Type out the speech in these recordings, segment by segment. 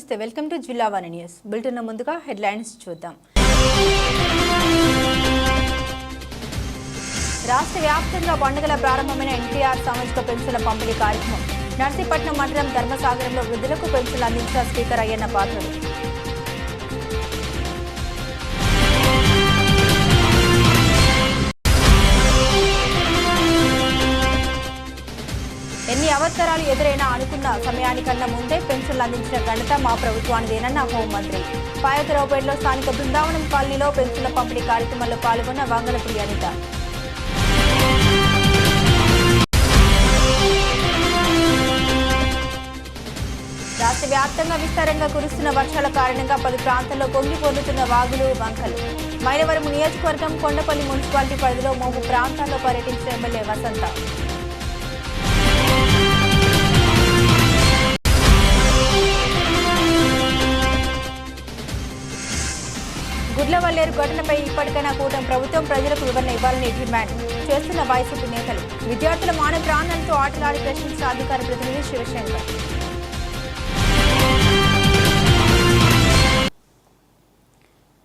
నమస్తే, welcome to జిల్లా one news bulletin. ముందుగా హెడ్లైన్స్ చూద్దాం. రాష్ట్ర వ్యాప్తంగా పండుగల ప్రారంభమైన ఎన్టీఆర్ సామాజిక పెన్షన్ల పంపిణీ కార్యక్రమం. నర్సీపట్నం మండలం ధర్మసాగరంలో వృద్ధులకు పెన్షన్లు అందించిన స్పీకర్ అయ్యన్న పాత్రుడు. ఎన్ని అవసరాలు ఎదురైనా అనుకున్న సమయానికన్నా ముందే పెన్షన్లు అందించిన ఘనత మా ప్రభుత్వానిదేనన్న హోంమంత్రి. పాయకరావుపేటలో స్థానిక బృందావనం కాలనీలో పెన్షన్ల పంపిణీ కార్యక్రమంలో పాల్గొన్న వంగలపూడి అనిత. రాష్ట్ర వ్యాప్తంగా విస్తారంగా కురుస్తున్న వర్షాల కారణంగా పలు ప్రాంతాల్లో పొంగి పొర్లుతున్న వాగులు, వంకలు. మైలవరం నియోజకవర్గం కొండపల్లి మున్సిపాలిటీ పరిధిలో మోము ప్రాంతాల్లో పర్యటించిన ఎమ్మెల్యే వసంత. గుడ్లవల్లేరు ఘటనపై ఇప్పటికైనా కూటమి ప్రభుత్వం ప్రజలకు వివరణ ఇవ్వాలని డిమాండ్ చేస్తున్న వైసీపీ నేతలు. విద్యార్థుల మానవ ప్రాణాలతో ఆటలాడి ప్రశ్నించిన అధికార ప్రతినిధి శివశంకర్.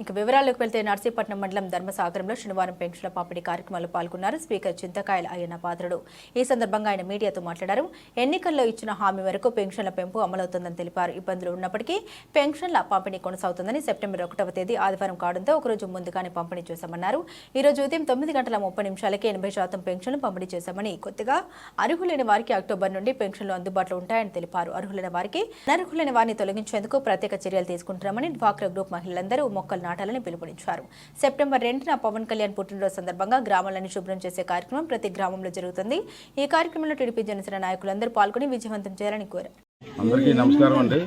ఇక వివరాల్లోకి వెళ్తే నర్సీపట్నం మండలం ధర్మసాగరంలో శనివారం పెన్షన్ల పంపిణీ కార్యక్రమాల్లో పాల్గొన్నారు స్పీకర్ చింతకాయల అయ్యన్న పాత్రుడు. ఈ సందర్భంగా ఆయన మీడియాతో మాట్లాడారు. ఎన్నికల్లో ఇచ్చిన హామీ వరకు పెన్షన్ల పెంపు అమలవుతుందని తెలిపారు. ఇబ్బందులు ఉన్నప్పటికీ పెన్షన్ల పంపిణీ కొనసాగుతుందని. సెప్టెంబర్ 1వ తేదీ ఆదివారం కావడంతో ఒకరోజు ముందుగానే పంపిణీ చేశామన్నారు. ఈ రోజు ఉదయం 9:30 80% పెన్షన్లు పంపిణీ చేశామని, కొద్దిగా అర్హులైన వారికి అక్టోబర్ నుండి పెన్షన్లు అందుబాటులో ఉంటాయని తెలిపారు. అర్హులైన వారికి అనర్హులైన వారిని తొలగించేందుకు ప్రత్యేక చర్యలు తీసుకుంటున్నామని డ్వాక్రా గ్రూప్ మహిళలందరూ మొక్కలు నాటాలని పిలుపునిచ్చారు. సెప్టెంబర్ 2న పవన్ కళ్యాణ్ పుట్టినరోజు సందర్భంగా గ్రామాలను శుభ్రం చేసే కార్యక్రమం ప్రతి గ్రామంలో జరుగుతుంది. ఈ కార్యక్రమంలో టీడీపీ జనసేన నాయకులందరూ పాల్గొని విజయవంతం చేయాలని కోరారు. అందరికీ నమస్కారం అండి.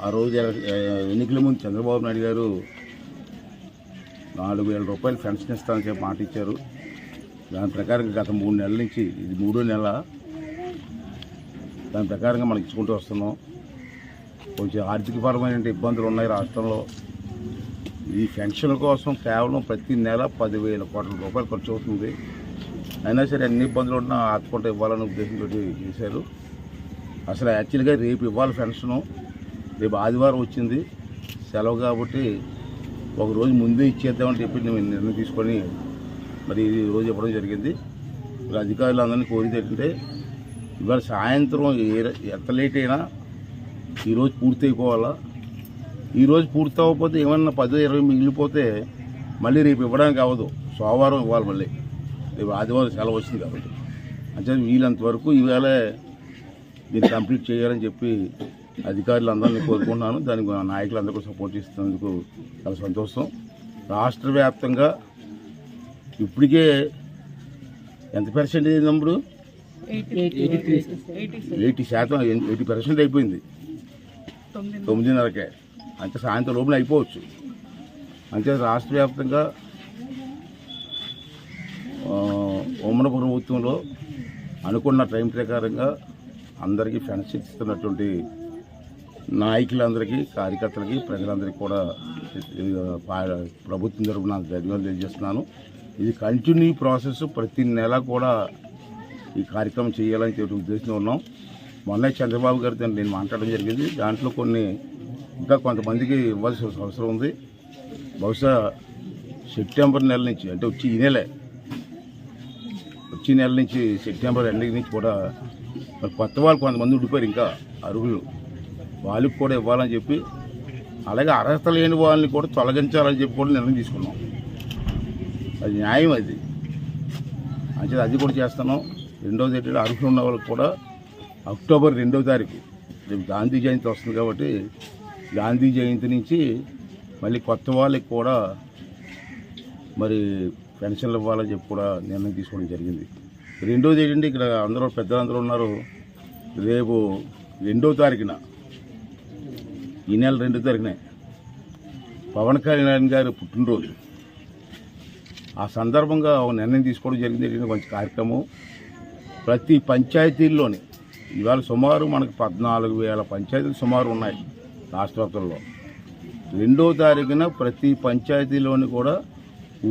ఆ రోజు ఎన్నికల ముందు చంద్రబాబు నాయుడు గారు 4,000 రూపాయలు పెన్షన్ ఇస్తానని చెప్పి మాట ఇచ్చారు. దాని ప్రకారంగా గత 3 నెలల నుంచి, ఇది 3వ నెల, దాని ప్రకారంగా మనం ఇచ్చుకుంటూ వస్తున్నాం. కొంచెం ఆర్థికపరమైన ఇబ్బందులు ఉన్నాయి రాష్ట్రంలో. ఈ పెన్షన్ల కోసం కేవలం ప్రతి నెల 10,000 కోట్ల రూపాయలు ఖర్చు అవుతుంది. అయినా సరే అన్ని ఇబ్బందులు ఉన్నా ఆదుకుంటూ ఇవ్వాలనే ఉద్దేశంతో చేశారు. అసలు యాక్చువల్గా రేపు ఇవ్వాలి పెన్షను. రేపు ఆదివారం వచ్చింది, సెలవు కాబట్టి ఒకరోజు ముందే ఇచ్చేద్దామని చెప్పి మేము నిర్ణయం తీసుకొని మరి ఈ రోజు ఇవ్వడం జరిగింది. అధికారులందరినీ కోరితే ఏంటంటే ఇవాళ సాయంత్రం ఎంత లేట్ అయినా ఈరోజు పూర్తి అయిపోవాలా. ఈరోజు పూర్తి అవ్వకపోతే ఏమన్నా 10-20 మిగిలిపోతే మళ్ళీ రేపు ఇవ్వడానికి అవ్వదు. సోమవారం ఇవ్వాలి. మళ్ళీ రేపు ఆదివారం సెలవు వచ్చింది కాబట్టి అంటే వీలంత వరకు ఈవేళ దీన్ని కంప్లీట్ చేయాలని చెప్పి అధికారులు అందరినీ కోరుకుంటున్నాను. దానికి నాయకులందరూ సపోర్ట్ చేస్తున్నందుకు చాలా సంతోషం. రాష్ట్ర వ్యాప్తంగా ఇప్పటికే ఎంత పర్సెంటేజ్ నంబరు 80% అయిపోయింది. 9:30కే అంటే సాయంత్రం లోపల అయిపోవచ్చు. అంటే రాష్ట్ర వ్యాప్తంగా ఉమ్మడి ప్రభుత్వంలో అనుకున్న టైం ప్రకారంగా అందరికీ పెన్షన్ ఇస్తున్నటువంటి నాయకులందరికీ, కార్యకర్తలకి, ప్రజలందరికీ కూడా ప్రభుత్వం తరపున ధన్యవాదాలు తెలియజేస్తున్నాను. ఇది కంటిన్యూ ప్రాసెస్. ప్రతి నెల కూడా ఈ కార్యక్రమం చేయాలని చెప్పి ఉద్దేశంలో ఉన్నాం. మొన్న చంద్రబాబు గారితో నేను మాట్లాడడం జరిగింది. దాంట్లో కొన్ని ఇంకా కొంతమందికి ఇవ్వాల్సిన అవసరం ఉంది. బహుశా సెప్టెంబర్ నెల నుంచి, అంటే వచ్చే నెల నుంచి సెప్టెంబర్ ఎండింగ్ నుంచి కూడా మరి కొత్త వాళ్ళు కొంతమంది ఉండిపోయారు, ఇంకా అర్హులు, వాళ్ళకి కూడా ఇవ్వాలని చెప్పి, అలాగే అర్హత లేని వాళ్ళని కూడా తొలగించాలని చెప్పి కూడా నిర్ణయం తీసుకున్నాం. అది న్యాయం. అది అంటే అది కూడా చేస్తున్నాం. రెండవది ఏంటంటే అర్హులు ఉన్న వాళ్ళకి కూడా అక్టోబర్ 2వ తారీఖు రేపు గాంధీ జయంతి వస్తుంది కాబట్టి గాంధీ జయంతి నుంచి మళ్ళీ కొత్త వాళ్ళకి కూడా మరి పెన్షన్లు ఇవ్వాలని చెప్పి కూడా నిర్ణయం తీసుకోవడం జరిగింది. రెండోది ఏంటంటే ఇక్కడ అందరూ పెద్దలందరూ ఉన్నారు. రేపు 2వ తారీఖున, ఈ నెల 2వ తారీఖునే పవన్ కళ్యాణ్ గారు పుట్టినరోజు. ఆ సందర్భంగా ఒక నిర్ణయం తీసుకోవడం జరిగింది. మంచి కార్యక్రమం. ప్రతి పంచాయతీల్లోని ఇవాళ సుమారు మనకు 14,000 పంచాయతీలు సుమారు ఉన్నాయి రాష్ట్రంలో. 2వ తారీఖున ప్రతి పంచాయతీలోని కూడా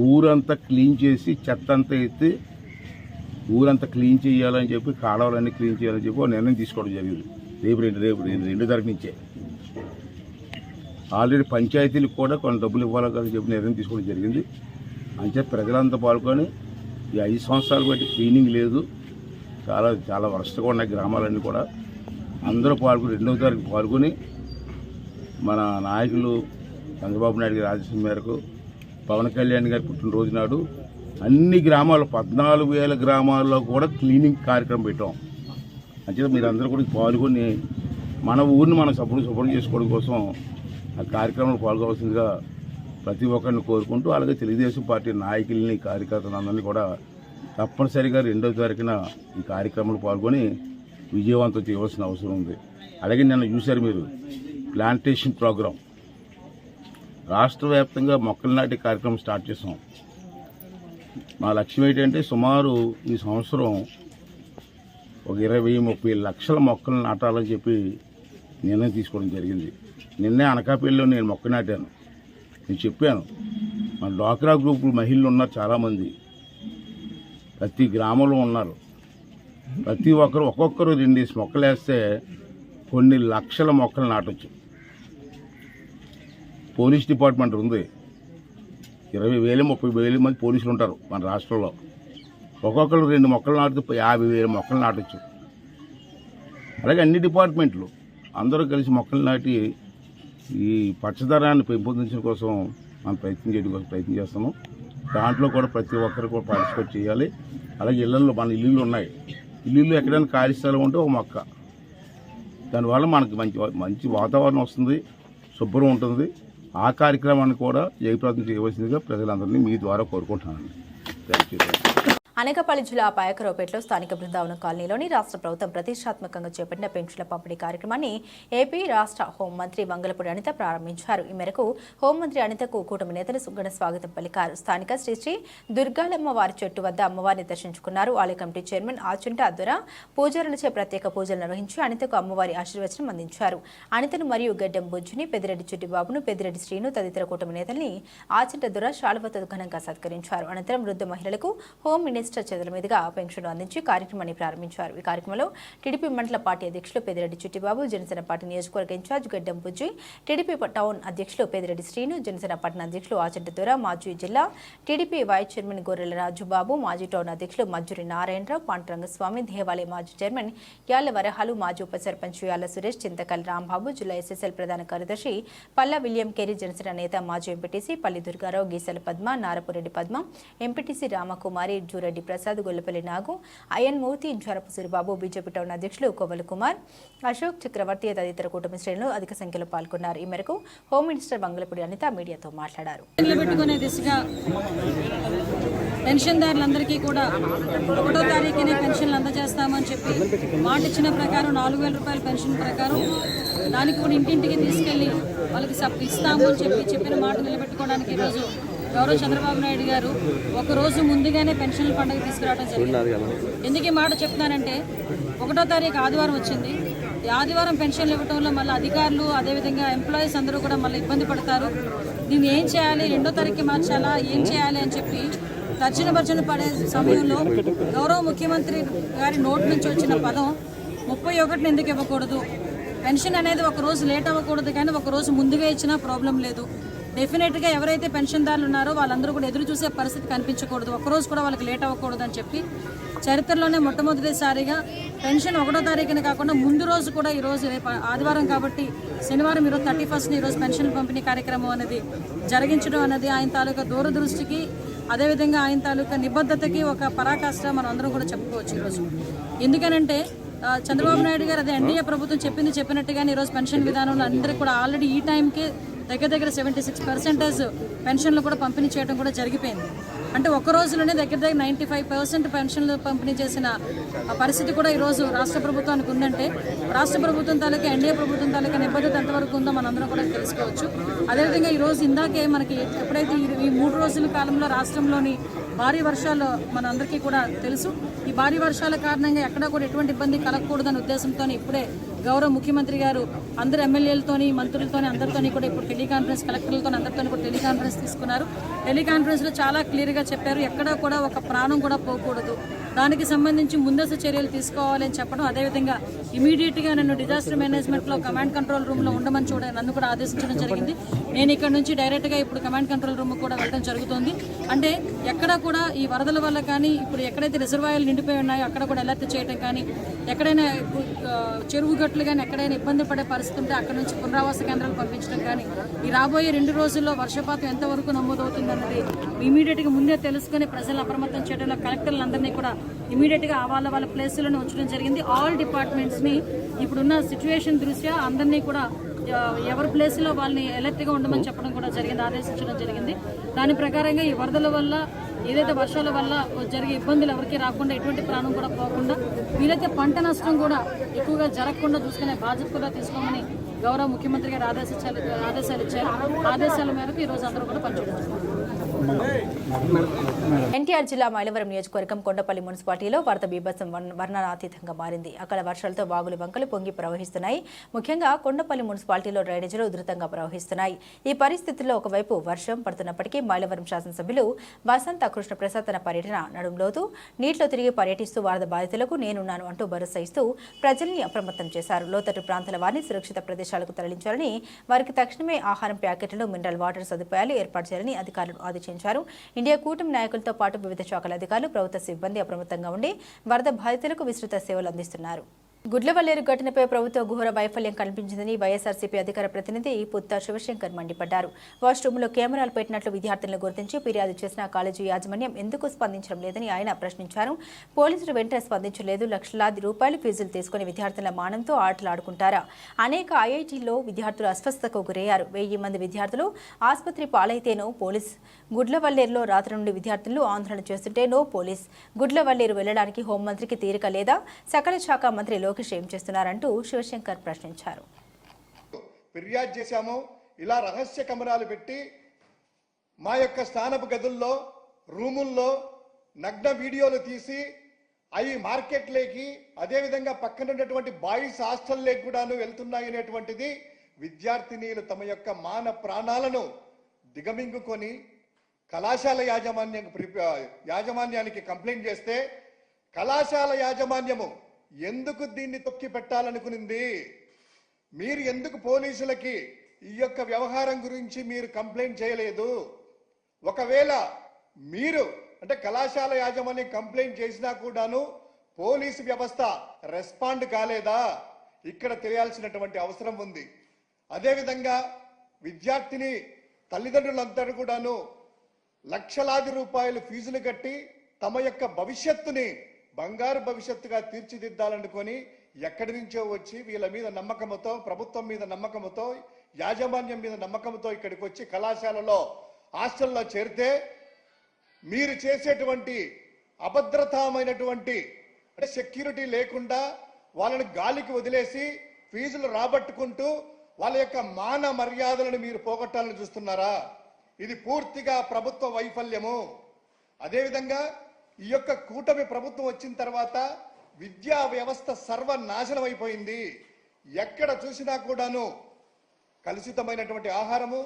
ఊరంతా క్లీన్ చేసి, చెత్త అంతా ఎత్తి ఊరంతా క్లీన్ చేయాలని చెప్పి, కాలువలన్నీ క్లీన్ చేయాలని చెప్పి నిర్ణయం తీసుకోవడం జరిగింది. రేపు 2 తారీఖు నుంచే. ఆల్రెడీ పంచాయతీలకు కూడా కొన్ని డబ్బులు ఇవ్వాలని చెప్పి నిర్ణయం తీసుకోవడం జరిగింది. అంతే ప్రజలంతా పాల్గొని ఈ 5 సంవత్సరాలు బట్టి క్లీనింగ్ లేదు, చాలా చాలా వరస్ట్గా ఉన్నాయి గ్రామాలన్నీ కూడా. అందరూ పాల్గొని 2వ తారీఖు పాల్గొని మన నాయకులు చంద్రబాబు నాయుడు గారి ఆదేశం మేరకు పవన్ కళ్యాణ్ గారి పుట్టినరోజు నాడు అన్ని గ్రామాలు 14,000 గ్రామాల్లో కూడా క్లీనింగ్ కార్యక్రమం పెట్టాం. అంతే మీరందరూ కూడా పాల్గొని మన ఊరిని మనం శుభ్రం చేసుకోవడం కోసం ఆ కార్యక్రమంలో పాల్గొవలసిందిగా ప్రతి ఒక్కరిని కోరుకుంటూ, అలాగే తెలుగుదేశం పార్టీ నాయకుల్ని కార్యకర్తలందరినీ కూడా తప్పనిసరిగా 2వ తారీఖున ఈ కార్యక్రమంలో పాల్గొని విజయవంతం చేయవలసిన అవసరం ఉంది. అలాగే నిన్న చూశారు మీరు ప్లాంటేషన్ ప్రోగ్రాం, రాష్ట్ర వ్యాప్తంగా మొక్కలు నాటే కార్యక్రమం స్టార్ట్ చేసాం. మా లక్ష్యం ఏంటంటే సుమారు ఈ సంవత్సరం ఒక 20-30 లక్షల మొక్కలు నాటాలని చెప్పి నిర్ణయం తీసుకోవడం జరిగింది. నిన్నే అనకాపల్లిలో నేను మొక్క నాటాను. నేను చెప్పాను, మన డ్వాక్రా గ్రూపులు మహిళలు ఉన్నారు చాలామంది, ప్రతి గ్రామంలో ఉన్నారు. ప్రతి ఒక్కరు ఒక్కొక్కరు 2 మొక్కలు వేస్తే కొన్ని లక్షల మొక్కలు నాటొచ్చు. పోలీస్ డిపార్ట్మెంట్ ఉంది, 20,000-30,000 మంది పోలీసులు ఉంటారు మన రాష్ట్రంలో. ఒక్కొక్కరు 2 మొక్కలు నాటితే 50,000 మొక్కలు నాటొచ్చు. అలాగే అన్ని డిపార్ట్మెంట్లు అందరూ కలిసి మొక్కలు నాటి ఈ పచ్చదనాన్ని పెంపొందించడం కోసం మనం ప్రయత్నం చేస్తాము. దాంట్లో కూడా ప్రతి ఒక్కరు కూడా పార్టిసిపేట్ చేయాలి. అలాగే ఇళ్లలో మన ఇల్లులు ఉన్నాయి, ఇల్లు ఎక్కడైనా ఖాళీ స్థలం ఉంటే ఒక మొక్క, దానివల్ల మనకి మంచి వాతావరణం వస్తుంది, శుభ్రం ఉంటుంది. ఆ కార్యక్రమాన్ని కూడా జయప్రదం చేయవలసిందిగా ప్రజలందరినీ మీ ద్వారా కోరుకుంటున్నాను. Thank you. అనకాపల్లి జిల్లా పాయకరావుపేటలో స్థానిక బృందావనం కాలనీలోని రాష్ట్ర ప్రభుత్వం ప్రతిష్టాత్మకంగా చేపట్టిన పెన్షన్ల పంపిణీ కార్యక్రమాన్ని ఏపీ రాష్ట్ర హోంమంత్రి వంగలపూడి అనిత ప్రారంభించారు. ఈ మేరకు హోంమంత్రి అనితకు కూటమి నేతలు ఘన స్వాగతం పలికారు. స్థానిక శ్రీ శ్రీ దుర్గాలమ్మ వారి చెట్టు వద్ద అమ్మవారిని దర్శించుకున్నారు. ఆలయ కమిటీ చైర్మన్ ఆచుంట అద్దుర పూజారులచే ప్రత్యేక పూజలు నిర్వహించి అనితకు అమ్మవారి ఆశీర్వచనం అందించారు. అనితను మరియు గడ్డం బుజ్జుని, పెద్దిరెడ్డి చుట్టిబాబును, పెద్దిరెడ్డి శ్రీను తదితర కూటమి నేతల్ని ఆచుంట అద్దుర శాలువతో ఘనంగా సత్కరించారు. అనంతరం వృద్ధ మహిళలకు హోం మినిస్టర్ చేతుల మీదుగా పెన్షన్ అందించి కార్యక్రమాన్ని ప్రారంభించారు. ఈ కార్యక్రమంలో టీడీపీ మండల పార్టీ అధ్యక్షులు పెద్దిరెడ్డి చుట్టిబాబు, జనసేన పార్టీ నియోజకవర్గ ఇన్ఛార్జ్ గడ్డం బుజ్జి, టీడీపీ టౌన్ అధ్యక్షులు పెద్దిరెడ్డి శ్రీను, జనసేన పట్టణ అధ్యక్షులు ఆచంట దొర, మాజీ జిల్లా టీడీపీ వైస్ చైర్మన్ గొర్రెల రాజుబాబు, మాజీ టౌన్ అధ్యక్షులు మజ్జూరి నారాయణరావు, పాండురంగస్వామి, దేవాలయ మాజీ చైర్మన్ యాళ్ల వరహాలు, మాజీ ఉప సర్పంచ్ యాళ్ల సురేష్, చింతకల్ రాంబాబు, జిల్లా ఎస్ఎస్ఎల్ ప్రధాన కార్యదర్శి పల్లా విలియం కేరీ, జనసేన నేత మాజీ ఎంపీటీసీ పల్లి దుర్గారావు, గీసల పద్మ, నారపురెడ్డి పద్మ, ఎంపీటీసీ రామకుమారి, జూరెడ్డి ప్రసాద్, గొల్లపల్లి నాగు, అయన్ మూర్తి, ఇంచారపు సూరిబాబు, బీజేపీ టౌన్ అధ్యక్షులు కొవ్వల కుమార్, అశోక్ చక్రవర్తి తదితర కూటమి శ్రేణులు అధిక సంఖ్యలో పాల్గొన్నారు. ఈ మేరకు హోమ్ మినిస్టర్ వంగలపూడి అనిత మీడియాతో మాట్లాడారు. నిలబెట్టుకునే దిశగా పెన్షన్దారులందరికీ కూడా 1వ తారీఖునే పెన్షన్లు అందజేస్తామని చెప్పి మాట ఇచ్చిన ప్రకారం 4,000 రూపాయల పెన్షన్ ప్రకారం దానికి కూడా ఇంటింటికి తీసుకెళ్లి వాళ్ళకి ఇస్తాము అని చెప్పిన మాట నిలబెట్టుకోవడానికి ఈరోజు గౌరవ చంద్రబాబు నాయుడు గారు ఒక రోజు ముందుగానే పెన్షన్ల పండుగ తీసుకురావడం జరిగింది. ఎందుకు ఈ మాట చెప్తున్నానంటే 1వ తారీఖు ఆదివారం వచ్చింది. ఈ ఆదివారం పెన్షన్లు ఇవ్వడంలో మళ్ళీ అధికారులు అదేవిధంగా ఎంప్లాయీస్ అందరూ కూడా మళ్ళీ ఇబ్బంది పడతారు. దీన్ని ఏం చేయాలి, 2వ తారీఖుకి మార్చాలా, ఏం చేయాలి అని చెప్పి తర్జన పడే సమయంలో గౌరవ ముఖ్యమంత్రి గారి నోటి నుంచి వచ్చిన పదం 31 ఎందుకు ఇవ్వకూడదు, పెన్షన్ అనేది ఒక రోజు లేట్ అవ్వకూడదు, కానీ ఒక రోజు ముందుగా ఇచ్చినా ప్రాబ్లం లేదు. డెఫినెట్గా ఎవరైతే పెన్షన్దారులు ఉన్నారో వాళ్ళందరూ కూడా ఎదురు చూసే పరిస్థితి కనిపించకూడదు, ఒక్కరోజు కూడా వాళ్ళకి లేట్ అవ్వకూడదు అని చెప్పి చరిత్రలోనే మొట్టమొదటిసారిగా పెన్షన్ 1వ తారీఖున కాకుండా ముందు రోజు కూడా ఈరోజు రేపు ఆదివారం కాబట్టి శనివారం ఈరోజు 31st ఈరోజు పెన్షన్ పంపిణీ కార్యక్రమం అనేది జరిగించడం అనేది ఆయన తాలూకా దూరదృష్టికి అదేవిధంగా ఆయన తాలూకా నిబద్ధతకి ఒక పరాకాష్ట మనం అందరం కూడా చెప్పుకోవచ్చు ఈరోజు. ఎందుకనంటే చంద్రబాబు నాయుడు గారు అదే ఎన్డీఏ ప్రభుత్వం చెప్పినట్టుగానే ఈరోజు పెన్షన్ విధానంలో అందరికీ కూడా ఆల్రెడీ ఈ టైంకి దగ్గర 76% పెన్షన్లు కూడా పంపిణీ చేయడం కూడా జరిగిపోయింది. అంటే ఒక్క రోజులోనే దగ్గర 95% పెన్షన్లు పంపిణీ చేసిన పరిస్థితి కూడా ఈరోజు రాష్ట్ర ప్రభుత్వానికి ఉందంటే రాష్ట్ర ప్రభుత్వం తాలూకా ఎన్డీఏ ప్రభుత్వం తాలూకా నిబద్ధత ఎంతవరకు ఉందో మనందరం కూడా తెలుసుకోవచ్చు. అదేవిధంగా ఈరోజు ఇందాకే మనకి ఎప్పుడైతే ఈ 3 రోజుల కాలంలో రాష్ట్రంలోని భారీ వర్షాలు మనందరికీ కూడా తెలుసు. ఈ భారీ వర్షాల కారణంగా ఎక్కడా కూడా ఎటువంటి ఇబ్బంది కలగకూడదనే ఉద్దేశంతో ఇప్పుడే గౌరవ ముఖ్యమంత్రి గారు అందరు ఎమ్మెల్యేలతోని మంత్రులతోని అందరితోని కూడా ఇప్పుడు టెలికాన్ఫరెన్స్ కలెక్టర్లతో అందరితోని కూడా టెలికాన్ఫరెన్స్ తీసుకున్నారు. టెలికాన్ఫరెన్స్లో చాలా క్లియర్గా చెప్పారు, ఎక్కడా కూడా ఒక ప్రాణం కూడా పోకూడదు, దానికి సంబంధించి ముందస్తు చర్యలు తీసుకోవాలని చెప్పడం. అదేవిధంగా ఇమీడియట్గా నన్ను డిజాస్టర్ మేనేజ్మెంట్లో కమాండ్ కంట్రోల్ రూమ్లో ఉండమని నన్ను కూడా ఆదేశించడం జరిగింది. నేను ఇక్కడ నుంచి డైరెక్ట్గా ఇప్పుడు కమాండ్ కంట్రోల్ రూమ్ కూడా వెళ్ళడం జరుగుతుంది. అంటే ఎక్కడ కూడా ఈ వరదల వల్ల కానీ ఇప్పుడు ఎక్కడైతే రిజర్వాయర్లు నిండిపోయి ఉన్నాయో అక్కడ కూడా అలర్ట్ చేయడం కానీ, ఎక్కడైనా చెరువు గట్లు కానీ ఎక్కడైనా ఇబ్బంది పడే పరిస్థితి ఉంటే అక్కడ నుంచి పునరావాస కేంద్రాలు పంపించడం కానీ, ఈ రాబోయే 2 రోజుల్లో వర్షపాతం ఎంతవరకు నమోదవుతుందన్నది ఇమీడియట్గా ముందే తెలుసుకుని ప్రజలను అప్రమత్తం చేయడంలో కలెక్టర్లందరినీ కూడా ఇమీడియట్గా వాళ్ళ ప్లేసులను ఉంచడం జరిగింది. ఆల్ డిపార్ట్మెంట్స్ని ఇప్పుడున్న సిచ్యువేషన్ దృష్ట్యా అందరినీ కూడా ఎవరి ప్లేస్లో వాళ్ళని అలర్ట్గా ఉండమని చెప్పడం కూడా జరిగింది, ఆదేశించడం జరిగింది. దాని ప్రకారంగా ఈ వరదల వల్ల ఏదైతే వర్షాల వల్ల జరిగే ఇబ్బందులు ఎవరికి రాకుండా, ఎటువంటి ప్రాణం కూడా పోకుండా, వీలైతే పంట నష్టం కూడా ఎక్కువగా జరగకుండా చూసుకునే బాధ్యత కూడా తీసుకోమని గౌరవ ముఖ్యమంత్రి గారు ఆదేశాలు ఇచ్చారు. ఆదేశాల మేరకు ఈరోజు అందరూ కూడా పనిచేయడం. ఎన్టీఆర్ జిల్లా మైలవరం నియోజకవర్గం కొండపల్లి మున్సిపాలిటీలో వరద బీభత్సం వర్ణనాతీతంగా మారింది. అక్కడ వర్షాలతో వాగులు వంకలు పొంగి ప్రవహిస్తున్నాయి. ముఖ్యంగా కొండపల్లి మున్సిపాలిటీలో డ్రైనేజీలు ఉధృతంగా ప్రవహిస్తున్నాయి. ఈ పరిస్థితుల్లో ఒకవైపు వర్షం పడుతున్నప్పటికీ మైలవరం శాసనసభ్యులు వసంత కృష్ణప్రసాద్ తన పర్యటన నడుంలోతూ నీటిలో తిరిగి పర్యటిస్తూ వరద బాధితులకు నేనున్నాను అంటూ భరోసా ఇస్తూ ప్రజల్ని అప్రమత్తం చేశారు. లోతట్టు ప్రాంతాల వారిని సురక్షిత ప్రదేశాలకు తరలించాలని, వారికి తక్షణమే ఆహారం ప్యాకెట్లు, మినరల్ వాటర్ సదుపాయాలు ఏర్పాటు చేయాలని అధికారులు ఆదేశించారు. ఇండియా కూటమి నాయకులతో పాటు వివిధ శాఖల అధికారులు, ప్రభుత్వ సిబ్బంది అప్రమత్తంగా ఉండి వరద బాధితులకు విస్తృత సేవలు అందిస్తున్నారు. గుడ్లవల్లేరు ఘటనపై ప్రభుత్వ ఘోర వైఫల్యం కనిపించిందని వైఎస్ఆర్సీపీ అధికార ప్రతినిధి పుత్తా శివశంకర్ మండిపడ్డారు. వాష్రూమ్లో కెమెరాలు పెట్టినట్లు విద్యార్థులను గుర్తించి ఫిర్యాదు చేసిన కాలేజీ యాజమాన్యం ఎందుకు స్పందించడం లేదని ఆయన ప్రశ్నించారు. పోలీసులు వెంటనే స్పందించలేదు. లక్షలాది రూపాయలు ఫీజులు తీసుకుని విద్యార్థుల మానంతో ఆటలాడుకుంటారా? అనేక ఐఐటీల్లో విద్యార్థులు అస్వస్థతకు గురయ్యారు. 1000 మంది విద్యార్థులు ఆసుపత్రి పాలైతేనో పోలీస్. గుడ్లవల్లేరులో రాత్రి నుండి విద్యార్థులు ఆందోళన చేస్తుంటే నో పోలీస్. గుడ్లవల్లేరు వెళ్లడానికి హోంమంత్రికి తీరిక లేదా? సకల శాఖ మంత్రి లోకేష్ ఏం చేస్తున్నారంటూ శివశంకర్ ప్రశ్నించారు. ఫిర్యాదు చేశాము, ఇలా రహస్య కెమెరాలు పెట్టి మా యొక్క స్నానపు గదుల్లో, రూముల్లో నగ్న వీడియోలు తీసి అవి మార్కెట్లోకి, అదేవిధంగా పక్కన ఉన్నటువంటి బాయ్స్ హాస్టల్లోకి కూడాను వెళ్తున్నాయి అనేటువంటిది విద్యార్థినీలు తమ యొక్క మాన ప్రాణాలను దిగమింగుకొని కళాశాల యాజమాన్యానికి కంప్లైంట్ చేస్తే కళాశాల యాజమాన్యము ఎందుకు దీన్ని తొక్కి పెట్టాలనుకునింది? మీరు ఎందుకు పోలీసులకి ఈ యొక్క వ్యవహారం గురించి మీరు కంప్లైంట్ చేయలేదు? ఒకవేళ మీరు అంటే కళాశాల యాజమాన్యం కంప్లైంట్ చేసినా కూడాను పోలీసు వ్యవస్థ రెస్పాండ్ కాలేదా? ఇక్కడ తెలియాల్సినటువంటి అవసరం ఉంది. అదేవిధంగా విద్యార్థిని తల్లిదండ్రులందరూ కూడాను లక్షలాది రూపాయలు ఫీజులు కట్టి తమ యొక్క భవిష్యత్తుని బంగారు భవిష్యత్తుగా తీర్చిదిద్దాలనుకొని ఎక్కడి నుంచో వచ్చి వీళ్ళ మీద నమ్మకంతో, ప్రభుత్వం మీద నమ్మకంతో, యాజమాన్యం మీద నమ్మకంతో ఇక్కడికి వచ్చి కళాశాలలో హాస్టల్లో చేరితే మీరు చేసేటువంటి అభద్రతామైనటువంటి అంటే సెక్యూరిటీ లేకుండా వాళ్ళని గాలికి వదిలేసి ఫీజులు రాబట్టుకుంటూ వాళ్ళ యొక్క మాన మర్యాదలను మీరు పోగొట్టాలని చూస్తున్నారా? ఇది పూర్తిగా ప్రభుత్వ వైఫల్యము. అదేవిధంగా ఈ యొక్క కూటమి ప్రభుత్వం వచ్చిన తర్వాత విద్యా వ్యవస్థ సర్వనాశనం అయిపోయింది. ఎక్కడ చూసినా కూడాను కలుషితమైనటువంటి ఆహారము.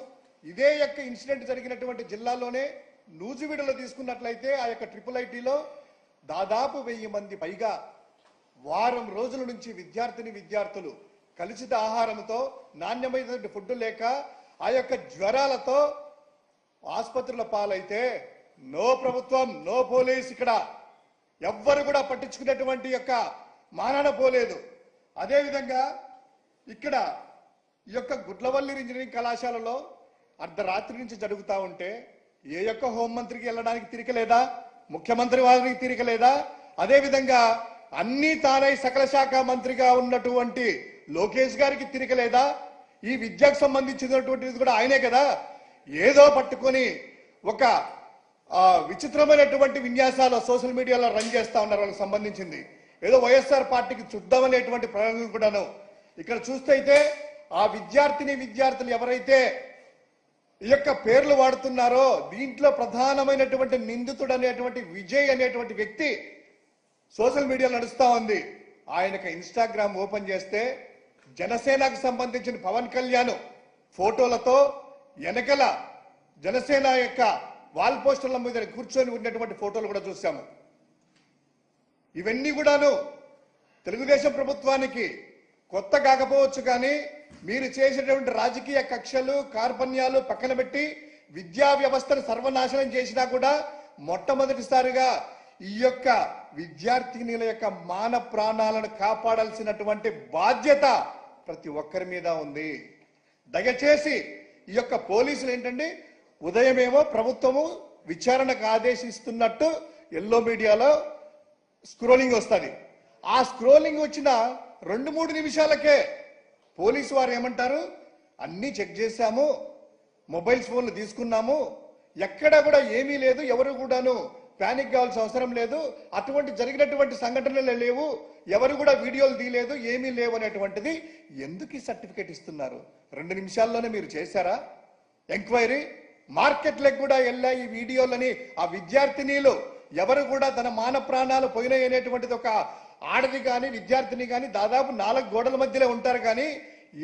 ఇదే యొక్క ఇన్సిడెంట్ జరిగినటువంటి జిల్లాలోనే నూజివీడులో తీసుకున్నట్లయితే ఆ యొక్క IIITలో దాదాపు 1000 మంది పైగా వారం రోజుల నుంచి విద్యార్థులు కలుషిత ఆహారంతో, నాణ్యమైనటువంటి ఫుడ్ లేక ఆ యొక్క జ్వరాలతో ఆసుపత్రుల పాలైతే నో ప్రభుత్వం, నో పోలీస్, ఇక్కడ ఎవ్వరు కూడా పట్టించుకునేటువంటి యొక్క మానాన పోలేదు. అదేవిధంగా ఇక్కడ ఈ యొక్క గుడ్లవల్లి ఇంజనీరింగ్ కళాశాలలో అర్ధరాత్రి నుంచి జరుగుతూ ఉంటే ఏ యొక్క హోంమంత్రికి వెళ్ళడానికి తీరిక లేదా? ముఖ్యమంత్రి వారికి తీరిక లేదా? అదేవిధంగా అన్ని తానై సకల శాఖ మంత్రిగా ఉన్నటువంటి లోకేష్ గారికి తీరిక లేదా? ఈ విద్యకు సంబంధించినటువంటిది కూడా ఆయనే కదా. ఏదో పట్టుకొని ఒక విచిత్రమైనటువంటి విన్యాసాలు సోషల్ మీడియాలో రన్ చేస్తా ఉన్నారు. వాళ్ళకి సంబంధించింది ఏదో వైఎస్ఆర్ పార్టీకి చూద్దామనేటువంటి ప్రణాళికలు కూడాను ఇక్కడ చూస్తే అయితే ఆ విద్యార్థులు ఎవరైతే ఈ యొక్క పేర్లు వాడుతున్నారో దీంట్లో ప్రధానమైనటువంటి నిందితుడు అనేటువంటి విజయ్ అనేటువంటి వ్యక్తి సోషల్ మీడియాలో నడుస్తా ఉంది. ఆయనకు ఇన్స్టాగ్రామ్ ఓపెన్ చేస్తే జనసేనకు సంబంధించిన పవన్ కళ్యాణ్ ఫోటోలతో వెనకల జనసేన యొక్క వాల్ పోస్టర్ల మీద కూర్చొని ఉన్నటువంటి ఫోటోలు కూడా చూసాము. ఇవన్నీ కూడాను తెలుగుదేశం ప్రభుత్వానికి కొత్త కాకపోవచ్చు, కానీ మీరు చేసేటువంటి రాజకీయ కక్షలు కార్పణ్యాలు పక్కన పెట్టి విద్యా వ్యవస్థను సర్వనాశనం చేసినా కూడా మొట్టమొదటిసారిగా ఈ యొక్క విద్యార్థినుల యొక్క మాన ప్రాణాలను కాపాడాల్సినటువంటి బాధ్యత ప్రతి ఒక్కరి మీద ఉంది. దయచేసి ఈ యొక్క పోలీసులు ఏంటంటే ఉదయమేమో ప్రభుత్వము విచారణకు ఆదేశిస్తున్నట్టు ఎల్లో మీడియాలో స్క్రోలింగ్ వస్తుంది. ఆ స్క్రోలింగ్ వచ్చిన 2-3 నిమిషాలకే పోలీసు వారు ఏమంటారు, అన్నీ చెక్ చేశాము, మొబైల్ ఫోన్లు తీసుకున్నాము, ఎక్కడా కూడా ఏమీ లేదు, ఎవరు కూడాను ప్యానిక్ కావాల్సిన అవసరం లేదు, అటువంటి జరిగినటువంటి సంఘటనలు లేవు, ఎవరు కూడా వీడియోలు తీయలేదు, ఏమీ లేవు అనేటువంటిది ఎందుకు ఈ సర్టిఫికేట్ ఇస్తున్నారు? 2 నిమిషాల్లోనే మీరు చేశారా ఎంక్వైరీ? మార్కెట్లకు కూడా వెళ్ళాయి ఈ వీడియోలని. ఆ విద్యార్థినీలు ఎవరు కూడా తన మాన ప్రాణాలు పోయినాయి అనేటువంటిది ఒక ఆడది కానీ విద్యార్థిని కానీ దాదాపు 4 గోడల మధ్యలో ఉంటారు. కానీ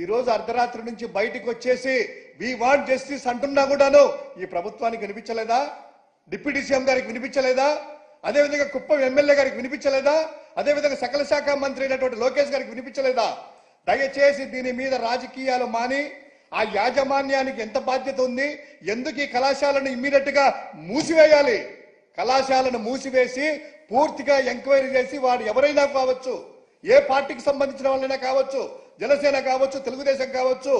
ఈ రోజు అర్ధరాత్రి నుంచి బయటకు వచ్చేసి వి వాంట్ జస్టిస్ అంటున్నా కూడాను ఈ ప్రభుత్వానికి వినిపించలేదా? డిప్యూటీ సీఎం గారికి వినిపించలేదా? అదేవిధంగా కుప్పం ఎమ్మెల్యే గారికి వినిపించలేదా? అదేవిధంగా సకల శాఖ మంత్రి అయినటువంటి లోకేష్ గారికి వినిపించలేదా? దయచేసి దీని మీద రాజకీయాలు మాని ఆ యాజమాన్యానికి ఎంత బాధ్యత ఉంది, ఎందుకు ఈ కళాశాలను ఇమ్మీడియట్ గా మూసివేయాలి, కళాశాలను మూసివేసి పూర్తిగా ఎంక్వైరీ చేసి వాడు ఎవరైనా కావచ్చు, ఏ పార్టీకి సంబంధించిన వాళ్ళైనా కావచ్చు, జనసేన కావచ్చు, తెలుగుదేశం కావచ్చు,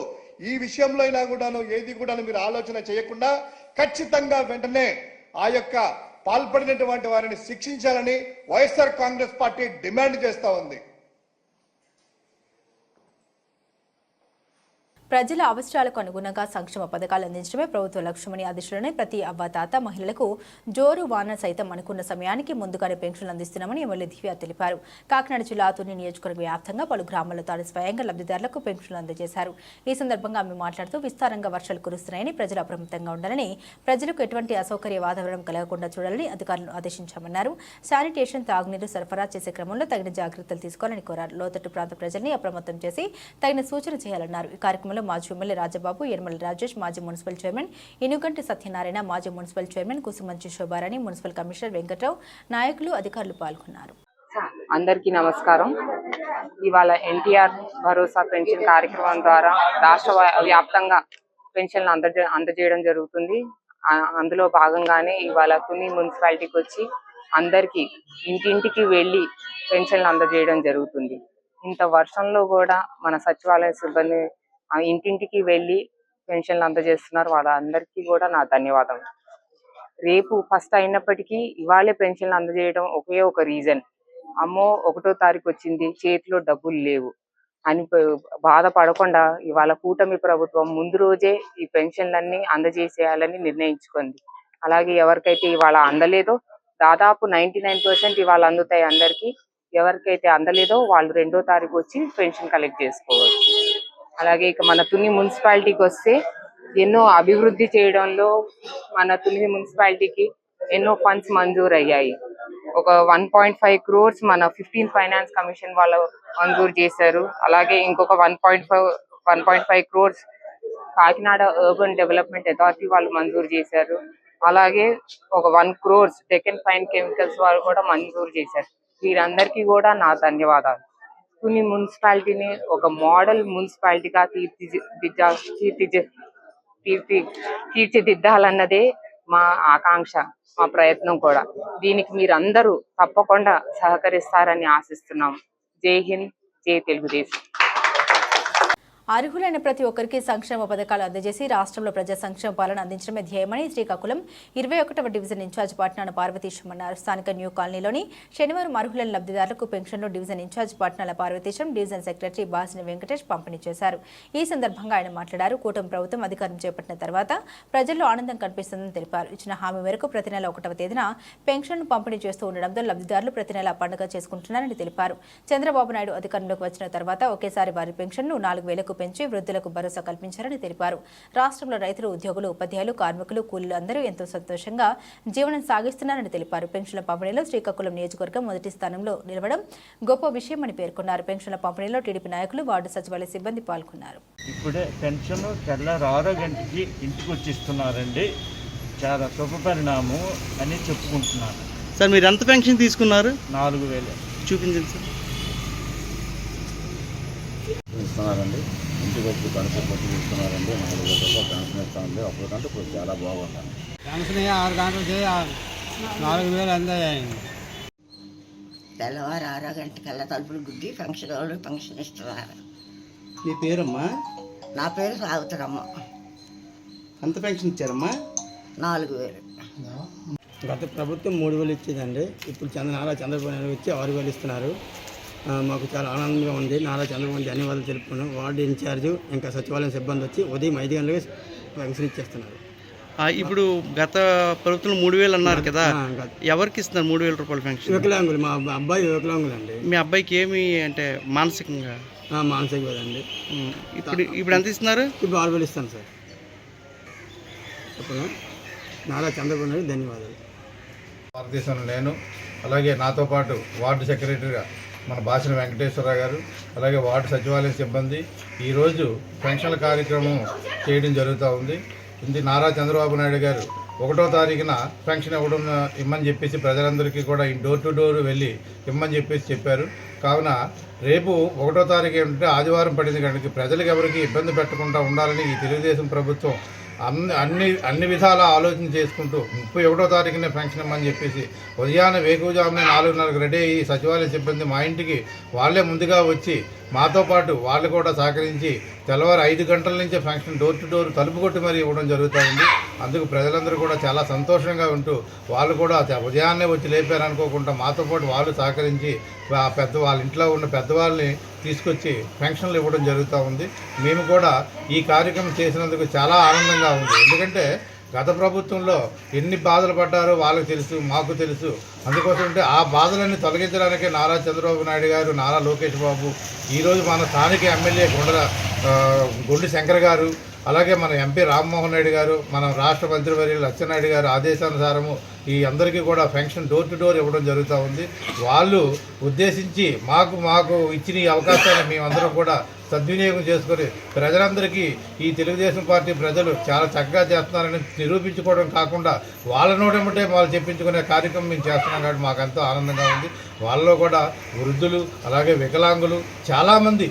ఈ విషయంలో అయినా కూడాను ఏది కూడా మీరు ఆలోచన చేయకుండా ఖచ్చితంగా వెంటనే ఆ యొక్క పాల్పడినటువంటి వారిని శిక్షించాలని వైఎస్ఆర్ కాంగ్రెస్ పార్టీ డిమాండ్ చేస్తా ఉంది. ప్రజల అవసరాలకు అనుగుణంగా సంక్షేమ పథకాలు అందించడమే ప్రభుత్వ లక్ష్యమని అధిష్ఠులని ప్రతి అవ్వాతాత మహిళలకు జోరు వాన సైతం అనుకున్న సమయానికి ముందుగానే పెన్షన్లు అందిస్తున్నామని ఎమ్మెల్యే దివ్య తెలిపారు. కాకినాడ జిల్లా తుని నియోజకవర్గ వ్యాప్తంగా పలు గ్రామాల్లో తాను స్వయంగా లబ్ధిదారులకు పెన్షన్లు అందజేశారు. ఈ సందర్భంగా ఆమె మాట్లాడుతూ విస్తారంగా వర్షాలు కురుస్తున్నాయని ప్రజలు అప్రమత్తంగా ఉండాలని, ప్రజలకు ఎటువంటి అసౌకర్య వాతావరణం కలగకుండా చూడాలని అధికారులను ఆదేశించామన్నారు. శానిటేషన్, తాగునీరు సరఫరా చేసే క్రమంలో తగిన జాగ్రత్తలు తీసుకోవాలని కోరారు. లోతట్టు ప్రాంత ప్రజల్ని అప్రమత్తం చేసి తగిన సూచన చేయాలన్నారు. ఈ కార్యక్రమంలో మాజీ ఎమ్మెల్యే రాజబాబు, యనమల రాజేష్, మాజీ మున్సిపల్ చైర్మన్ ఇనుగంటి సత్యనారాయణ, మాజీ municipal chairman Kusumanchi Shobharani, municipal commissioner Venkatrao, నాయకులు, అధికారులు పాల్గొన్నారు. అందరికీ నమస్కారం. ఇవాళ ఎన్టీఆర్ భరోసా పెన్షన్ కార్యక్రమం ద్వారా రాష్ట్ర వ్యాప్తంగా పెన్షన్లు అందజేయడం జరుగుతుంది. అందులో భాగంగానే ఇవాళ తుని మున్సిపాలిటీకి వచ్చి అందరికీ ఇంటింటికి వెళ్ళి పెన్షన్లు అందజేయడం జరుగుతుంది. ఇంత వర్షంలో కూడా మన సచివాలయ సిబ్బంది ఇంటింటికి వెళ్ళి పెన్షన్లు అందజేస్తున్నారు. వాళ్ళందరికీ కూడా నా ధన్యవాదాలు. రేపు ఫస్ట్ అయినప్పటికీ ఇవాళే పెన్షన్లు అందజేయడం ఒకే ఒక రీజన్, అమ్మో 1వ తారీఖు వచ్చింది, చేతిలో డబ్బులు లేవు అని బాధపడకుండా ఇవాళ కూటమి ప్రభుత్వం ముందు రోజే ఈ పెన్షన్లన్నీ అందజేసేయాలని నిర్ణయించుకుంది. అలాగే ఎవరికైతే ఇవాళ అందలేదో దాదాపు 99% ఇవాళ అందుతాయి అందరికీ. ఎవరికైతే అందలేదో వాళ్ళు 2వ తారీఖు వచ్చి పెన్షన్ కలెక్ట్ చేసుకోవచ్చు. అలాగే ఇక మన తుని మున్సిపాలిటీకి వస్తే ఎన్నో అభివృద్ధి చేయడంలో మన తుని మున్సిపాలిటీకి ఎన్నో ఫండ్స్ మంజూరు అయ్యాయి. ఒక 1.5 crores మన 15th ఫైనాన్స్ కమిషన్ వాళ్ళు మంజూరు చేశారు. అలాగే ఇంకొక 1.5 crores Kakinada urban development authority వాళ్ళు మంజూరు చేశారు. అలాగే ఒక 1 crores డెక్కన్ ఫైన్ కెమికల్స్ వాళ్ళు కూడా మంజూరు చేశారు. వీరందరికీ కూడా నా ధన్యవాదాలు. తుని మున్సిపాలిటీని ఒక మోడల్ మున్సిపాలిటీగా తీర్చిదిద్దాలన్నదే మా ఆకాంక్ష, మా ప్రయత్నం కూడా. దీనికి మీరందరూ తప్పకుండా సహకరిస్తారని ఆశిస్తున్నాం. జై హింద్, జై తెలుగుదేశం. అర్హులైన ప్రతి ఒక్కరికి సంక్షేమ పథకాలు అందజేసి రాష్ట్రంలో ప్రజా సంక్షేమ పాలన అందించడమే ధ్యేయమని శ్రీకాకుళం 21వ డివిజన్ ఇన్ఛార్జ్ పట్నాల పార్వతీశం అన్నారు. స్థానిక న్యూ కాలనీలోని శనివారం అర్హులైన లబ్ధిదారులకు పెన్షన్ను division incharge Patnala Parvateesam, division secretary Basini Venkatesh పంపిణీ చేశారు. ఈ సందర్భంగా ఆయన మాట్లాడారు. కూటమి ప్రభుత్వం అధికారం చేపట్టిన తర్వాత ప్రజల్లో ఆనందం కనిపిస్తుందని తెలిపారు. ఇచ్చిన హామీ మేరకు ప్రతి నెల 1వ తేదీన పెన్షన్ను పంపిణీ చేస్తూ ఉండడంతో లబ్ధిదారులు ప్రతి నెల పండుగ చేసుకుంటున్నారని తెలిపారు. చంద్రబాబు నాయుడు అధికారంలోకి వచ్చిన తర్వాత ఒకేసారి వారి పెన్షన్ను 4,000కు పెంచి వృద్ధులకు భరోసా కల్పించారని తెలిపారు. రాష్ట్రంలో రైతులు, ఉద్యోగులు, ఉపాధ్యాయులు, కార్మికులు, కూలీలు అందరూ ఎంతో సంతోషంగా జీవనం సాగిస్తున్నారని తెలిపారు. పెన్షన్ల పంపిణీలో శ్రీకాకుళం నియోజకవర్గం మొదటి స్థానంలో నిలవడం గొప్ప విషయమని పేర్కొన్నారు. పెన్షన్ల పంపిణీలో టీడీపీ నాయకులు, వార్డు సచివాలయ సిబ్బంది పాల్గొన్నారు. ఇప్పుడే పెన్షన్ తెల్లారు 6 గంటకి ఇంటికి వచ్చిస్తున్నారండి. చాలా శుభ పరిణామం అని చెప్పుకుంటున్నాను. సార్ మీరు ఎంత పెన్షన్ తీసుకున్నారు? 4,000 చూపించండి సార్. ఇస్తున్నారండి, ఇంటికి వచ్చి కడుపు పొట్టి ఇస్తున్నారండి. 4,000 రూపాయలు పెన్షన్ ఇస్తామండి. అప్పటికంటే ఇప్పుడు చాలా బాగుందండి. పెన్షన్ 6 గంటలు చేయి 4,000 అందాయండి. తెల్లవారు 6 గంటకల్లా తలుపులు గుద్ది ఫంక్షన్ వాళ్ళు ఫంక్షన్ ఇస్తున్నారు. మీ పేరమ్మా? నా పేరు సాగుతారమ్మ. ఎంత పెన్షన్ ఇచ్చారమ్మా? 4,000. గత ప్రభుత్వం 3,000 ఇచ్చేదండి. ఇప్పుడు నారా చంద్రబాబు నాయుడు వచ్చి 6,000 ఇస్తున్నారు. మాకు చాలా ఆనందంగా ఉంది. నారా చంద్రబాబు ధన్యవాదాలు తెలుపుకున్నాం. వార్డు ఇన్ఛార్జు ఇంకా సచివాలయం సిబ్బంది వచ్చి ఉదయం 5 గంటలకి పెన్షన్ ఇచ్చేస్తున్నారు. ఇప్పుడు గత ప్రభుత్వం 3,000 అన్నారు కదా, ఎవరికి ఇస్తున్నారు 3,000 రూపాయల పెన్షన్? వికలాంగులు. మా అబ్బాయి వికలాంగులు అండి. మీ అబ్బాయికి ఏమి అంటే మానసికంగా? మానసిక కదండి. ఇప్పుడు ఎంత ఇస్తున్నారు? ఇప్పుడు 6,000 ఇస్తాను సార్. చెప్పండి. నారా చంద్రబాబు నాయుడు ధన్యవాదాలు. భారతదేశంలో నేను, అలాగే నాతో పాటు వార్డు సెక్రటరీగా మన బాసిన వెంకటేశ్వరరావు గారు, అలాగే వార్డు సచివాలయ సిబ్బంది ఈరోజు పెన్షన్ల కార్యక్రమం చేయడం జరుగుతూ ఉంది. ఇది నారా చంద్రబాబు నాయుడు గారు 1వ తారీఖున పెన్షన్ ఇమ్మని చెప్పేసి ప్రజలందరికీ కూడా డోర్ టు డోర్ వెళ్ళి ఇమ్మని చెప్పారు. కావున రేపు 1వ తారీఖు ఏంటంటే ఆదివారం పడింది కనుక ప్రజలకు ఎవరికి ఇబ్బంది పెట్టకుండా ఉండాలని ఈ తెలుగుదేశం ప్రభుత్వం అన్ని విధాలా ఆలోచన చేసుకుంటూ 31వ తారీఖునే పెన్షన్ ఇమ్మని చెప్పేసి ఉదయాన్నే వేకువజామునే 4:30కు రెడీ అయ్యి సచివాలయ సిబ్బంది మా ఇంటికి వాళ్ళే ముందుగా వచ్చి మాతో పాటు వాళ్ళు కూడా సహకరించి తెల్లవారు 5 గంటల నుంచే పెన్షన్ డోర్ టు డోర్ తలుపు కొట్టి మరీ ఇవ్వడం జరుగుతూ ఉంది. అందుకు ప్రజలందరూ కూడా చాలా సంతోషంగా ఉంటూ వాళ్ళు కూడా ఉదయాన్నే వచ్చి లేపారనుకోకుండా మాతో పాటు వాళ్ళు సహకరించి వాళ్ళ ఇంట్లో ఉన్న పెద్దవాళ్ళని తీసుకొచ్చి పెన్షన్లు ఇవ్వడం జరుగుతూ ఉంది. మేము కూడా ఈ కార్యక్రమం చేసినందుకు చాలా ఆనందంగా ఉంది. ఎందుకంటే గత ప్రభుత్వంలో ఎన్ని బాధలు పడ్డారో వాళ్ళకి తెలుసు, మాకు తెలుసు. అందుకోసం అంటే ఆ బాధలన్నీ తొలగించడానికే నారా చంద్రబాబు నాయుడు గారు, నారా లోకేష్ బాబు, ఈరోజు మన స్థానిక ఎమ్మెల్యే గొండి శంకర్ గారు, అలాగే మన ఎంపీ రామ్మోహన్ రెడ్డి గారు, మన రాష్ట్ర మంత్రివర్యులు అచ్చెన్నాయుడు గారు ఆదేశానుసారము ఈ అందరికీ కూడా పెన్షన్ డోర్ టు డోర్ ఇవ్వడం జరుగుతూ ఉంది. వాళ్ళు ఉద్దేశించి మాకు ఇచ్చిన ఈ అవకాశాన్ని మేమందరం కూడా సద్వినియోగం చేసుకొని ప్రజలందరికీ ఈ తెలుగుదేశం పార్టీ ప్రజలు చాలా చక్కగా చేస్తున్నారని నిరూపించుకోవడం కాకుండా వాళ్ళ నోటేమంటే వాళ్ళు చెప్పించుకునే కార్యక్రమం మేము చేస్తున్నాం కాబట్టి మాకు ఎంతో ఆనందంగా ఉంది. వాళ్ళలో కూడా వృద్ధులు, అలాగే వికలాంగులు చాలామంది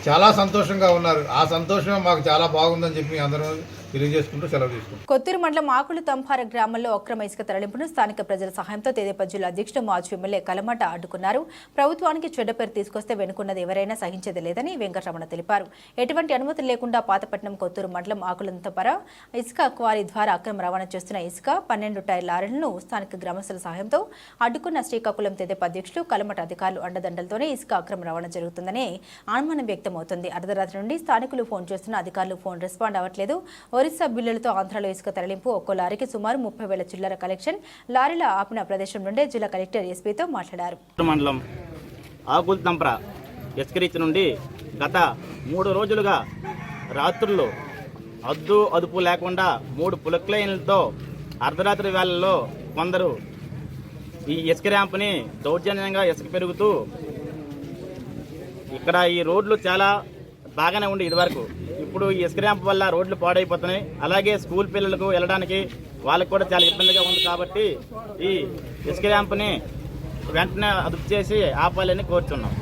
చాలా సంతోషంగా ఉన్నారు. ఆ సంతోషమే మాకు చాలా బాగుందని చెప్పి అందరం తెలియజేసుకుంటూ సెలవు తీసుకుంటాం. కొత్తూరు మండలం ఆకులు తంపార గ్రామంలో అక్రమ ఇసుక తరలింపును స్థానిక ప్రజల సహాయంతో తెదేపా జిల్లా అధ్యక్షుడు మాజీ ఎమ్మెల్యే కలమట అడ్డుకున్నారు. ప్రభుత్వానికి చెడ్డ పేరు తీసుకొస్తే వెనుకున్నది ఎవరైనా సహించేది లేదని వెంకటరమణ తెలిపారు. ఎటువంటి అనుమతులు లేకుండా పాతపట్నం కొత్తూరు మండలం ఆకులు తంపార ఇసుక క్వారీ ద్వారా అక్రమ రవాణా చేస్తున్న ఇసుక 12 టైర్ లారీలను స్థానిక గ్రామస్తుల సహాయంతో అడ్డుకున్న శ్రీకాకుళం తెదేపా అధ్యక్షుడు కలమట అధికారులు అండదండలతోనే ఇసుక అక్రమ రవాణా జరుగుతుందని అనుమానం వ్యక్తమవుతుంది. అర్ధరాత్రి నుండి స్థానికులు ఫోన్ చేస్తున్న అధికారులు ఫోన్ రెస్పాండ్ అవ్వట్లేదు. ఒరిస్సా బిల్లులతో ఆంధ్రాలో ఇసుక తరలింపు, ఒక్కో లారీకి సుమారు 30,000 చిల్లర కలెక్షన్. లారీల ఆపిన ప్రదేశం నుండే జిల్లా కలెక్టర్ ఎస్పీతో మాట్లాడారు. మండలం ఆకుల తంపర ఇసుక రీచ్ నుండి గత 3 రోజులుగా రాత్రుల్లో అదుపు లేకుండా 3 పులక్లైన్లతో అర్ధరాత్రి వేళల్లో కొందరు ఈ ఇసుక ర్యాంపుని దౌర్జన్యంగా ఇసుక పెరుగుతూ ఇక్కడ ఈ రోడ్లు చాలా బాగానే ఉండి ఇదివరకు, ఇప్పుడు ఈ ఇసుక ర్యాంప్ వల్ల రోడ్లు పాడైపోతున్నాయి. అలాగే స్కూల్ పిల్లలకు వెళ్ళడానికి వాళ్ళకి కూడా చాలా ఇబ్బందిగా ఉంది. కాబట్టి ఈ ఇసుక ర్యాంప్ని వెంటనే అదుపు చేసి ఆపాలని కోరుతున్నాం.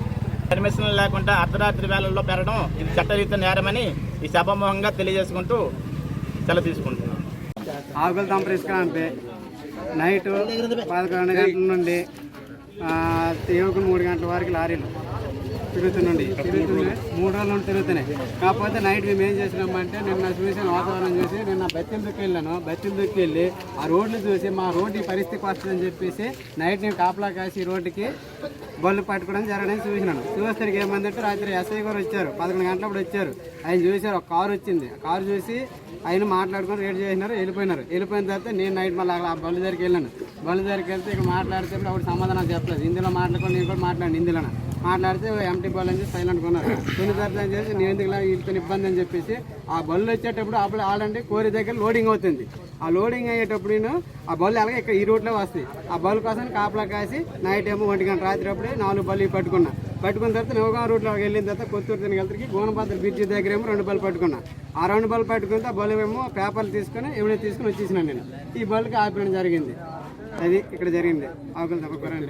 పర్మిషన్ లేకుండా అర్ధరాత్రి వేళల్లో పెరగడం ఇది చట్టరీత్యా నేరమని ఈ సభాముఖంగా తెలియజేసుకుంటూ సెలవు తీసుకుంటున్నాం. ఆకుల తంపర ఇసుక అంటే నైట్ 11 గంటల నుండి 3 గంటల వరకు లారీలు తిరుగుతున్నాయి. 3 రోజుల నుండి తిరుగుతున్నాయి. కాకపోతే నైట్ మేము ఏం చేసినామంటే నిన్న చూసిన వాతావరణం చూసి నిన్న బెత్తిందుకు వెళ్ళి ఆ రోడ్లు చూసి మా రోడ్డు ఈ పరిస్థితికి వస్తుందని చెప్పేసి నైట్ నేను కాపలా కాసి రోడ్డుకి బళ్ళు పట్టుకోవడం జరగడం చూసినాను. చూస్తే ఏమందంటే రాత్రి ఎస్ఐ గారు వచ్చారు, 11 గంటలప్పుడు వచ్చారు. ఆయన చూసారు, ఒక కారు వచ్చింది. ఆ కారు చూసి ఆయన మాట్లాడుకొని రేట్ చేసినారు, వెళ్ళిపోయిన తర్వాత నేను నైట్ మళ్ళీ అలా బళ్ళు దగ్గరికి వెళ్ళాను. బళ్ళు దగ్గరికి వెళ్తే ఇక్కడ మాట్లాడితే అప్పుడు సమాధానం చెప్పలేదు. హిందీలో మాట్లాడుకొని నేను కూడా మాట్లాడాను హిందీలో. మాట్లాడితే ఎంటీ బళ్ళు అని చెప్పి సైలెంట్గా ఉన్నారు. కొన్ని దర్శనం చేసి నేను ఎందుకు వీళ్ళతో ఇబ్బంది అని చెప్పేసి ఆ బళ్ళు వచ్చేటప్పుడు అప్పుడు ఆడండి కోరి దగ్గర లోడింగ్ అవుతుంది. ఆ లోడింగ్ అయ్యేటప్పుడు ఆ బళ్ళు అలాగే ఇక్కడ ఈ రూట్లో వస్తాయి. ఆ బళ్ళు కోసం కాపలా కాసి నైట్ ఏమో 1 గంట రాత్రి అప్పుడే 4 బళ్ళు పట్టుకున్న తర్వాత నవగాం రూట్లోకి వెళ్ళిన తర్వాత కొత్తూరు తినగలకి గోనపాత్ర బ్రిడ్జి దగ్గర ఏమో 2 బళ్ళు పట్టుకున్నా. ఆ 2 బళ్ళు పట్టుకుంటే ఆ బళ్ళు ఏమో పేపర్లు తీసుకొని ఎవరైనా తీసుకుని వచ్చేసినాను నేను. ఈ బళ్ళకి ఆపడం జరిగింది. అది ఇక్కడ జరిగింది. ఆకులు తప్పకూరండి.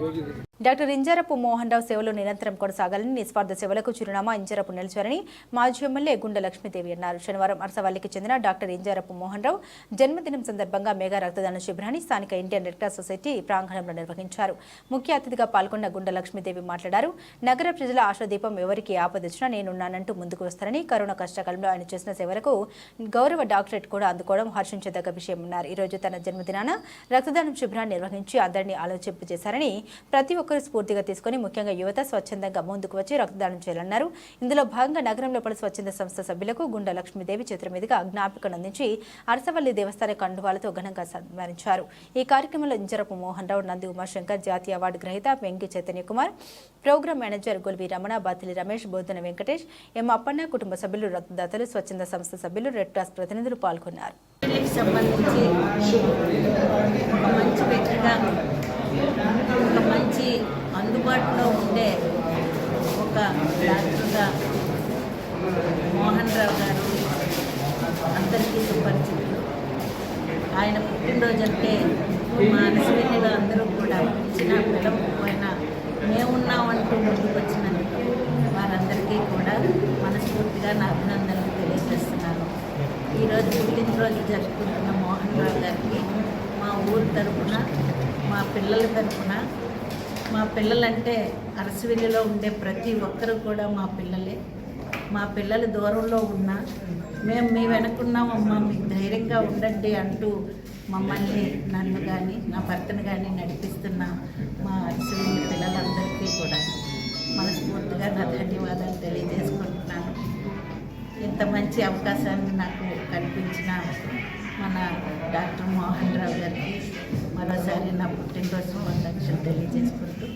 డాక్టర్ ఇంజరపు మోహన్ రావు సేవలు నిరంతరం కొనసాగాలని, నిస్వార్థ సేవలకు చిరునామా ఇంజరపు నిలిచారని మాజీ ఎమ్మెల్యే గుండె లక్ష్మీదేవి అన్నారు. శనివారం అరసవల్లికి చెందిన డాక్టర్ ఇంజరపు మోహన్ రావు జన్మదినం సందర్భంగా మెగా రక్తదాన శిబిరాన్ని స్థానిక ఇండియన్ రెడ్ క్రాస్ సొసైటీ ప్రాంగణంలో నిర్వహించారు. ముఖ్య అతిథిగా పాల్గొన్న గుండె లక్ష్మీదేవి మాట్లాడారు. నగర ప్రజల ఆశాదీపం ఎవరికి ఆపదొచ్చినా నేనున్నానంటూ ముందుకు వస్తారని, కరోనా కష్టకాలంలో ఆయన చేసిన సేవలకు గౌరవ డాక్టరేట్ కూడా అందుకోవడం హర్షించదగ్గ విషయమన్నారు. ఈ రోజు తన జన్మదినాన రక్తదానం శిబిరాన్ని నిర్వహించి అందరినీ ఆలోచింపజేశారని, ప్రతి ఒక్కరూ స్ఫూర్తిగా తీసుకుని ముఖ్యంగా యువత స్వచ్ఛందంగా ముందుకు వచ్చి రక్తదానం చేయాలన్నారు. ఇందులో భాగంగా నగరంలో పలు స్వచ్ఛంద సంస్థ సభ్యులకు గుండె లక్ష్మీదేవి చేతుల మీదుగా జ్ఞాపికను అందించి అరసవల్లి దేవస్థాన కండువాలతో ఘనంగా సన్మానించారు. ఈ కార్యక్రమంలో ఇంజరపు మోహన్ రావు, నంది ఉమాశంకర్, జాతీయ అవార్డు గ్రహీత వెంకి చైతన్య కుమార్, ప్రోగ్రాం మేనేజర్ గొల్వి రమణ, బాతిలి రమేష్, బోధన వెంకటేష్, ఎం అప్పన్న, కుటుంబ సభ్యులు, రక్తదాతలు, స్వచ్ఛంద సంస్థ సభ్యులు, రెడ్ క్రాస్ ప్రతినిధులు పాల్గొన్నారు. ఒక మంచి అందుబాటులో ఉండే ఒక డాక్టర్గా మోహన్ రావు గారు అందరికీ సుపరిచితులు. ఆయన పుట్టినరోజు అంటే మా అరసవల్లిలో అందరూ కూడా ఇచ్చిన పిలవకపోయినా మేమున్నామంటూ ముందుకు వచ్చినందుకు వారందరికీ కూడా మనస్ఫూర్తిగా నా అభినందనలు తెలియజేస్తున్నాను. ఈరోజు పుట్టినరోజు జరుపుకుంటున్న మోహన్ రావు గారికి మా ఊరు తరఫున, మా పిల్లల తరఫున, మా పిల్లలంటే అరసవల్లిలో ఉండే ప్రతి ఒక్కరు కూడా మా పిల్లలే. మా పిల్లలు దూరంలో ఉన్నా మేము మీ వెనుకున్నామమ్మా, మీకు ధైర్యంగా ఉండండి అంటూ మమ్మల్ని, నన్ను కానీ నా భర్తను కానీ నడిపిస్తున్న మా అరసవల్లి పిల్లలందరికీ కూడా మనస్ఫూర్తిగా నా ధన్యవాదాలు తెలియజేసుకుంటున్నాను. ఇంత మంచి అవకాశాన్ని నాకు కల్పించిన మన డాక్టర్ మోహన్ రావు గారికి మరోసారి నా పుట్టినరోజు శుభాకాంక్షలు తెలియజేసుకుంటూ